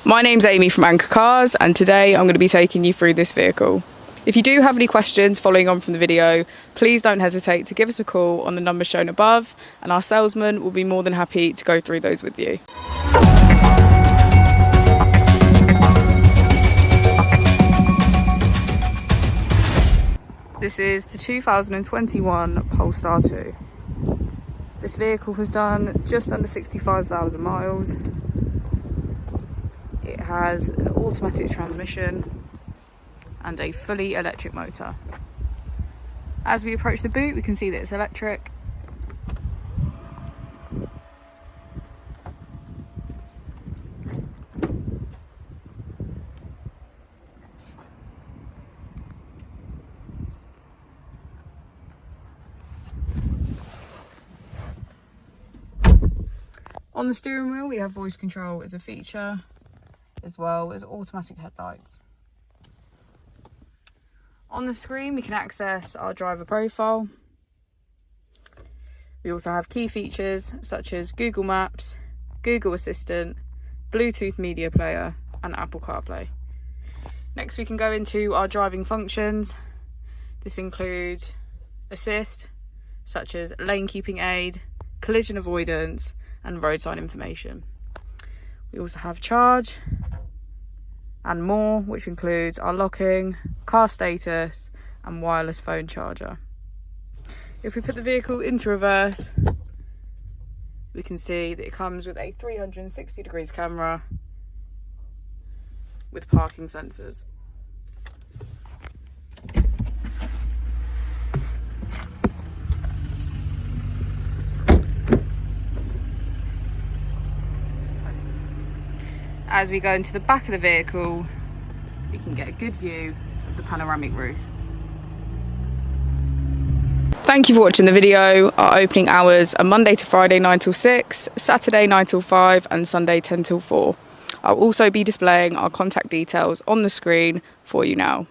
My name's Amy from Anchor Cars, and today I'm going to be taking you through this vehicle. If you do have any questions following on from the video, please don't hesitate to give us a call on the number shown above, and our salesman will be more than happy to go through those with you. This is the 2021 Polestar 2. This vehicle has done just under 65,000 miles. It has an automatic transmission and a fully electric motor. As we approach the boot, we can see that it's electric. On the steering wheel, we have voice control as a feature, as well as automatic headlights. On the screen, we can access our driver profile. We also have key features such as Google Maps, Google Assistant, Bluetooth media player, and Apple CarPlay. Next, we can go into our driving functions. This includes assist, such as lane keeping aid, collision avoidance, and road sign information. We also have charge and more, which includes our locking, car status, and wireless phone charger. If we put the vehicle into reverse, we can see that it comes with a 360 degrees camera with parking sensors. As we go into the back of the vehicle, we can get a good view of the panoramic roof. Thank you for watching the video. Our opening hours are Monday to Friday 9 till 6, Saturday 9 till 5, and Sunday 10 till 4. I'll also be displaying our contact details on the screen for you now.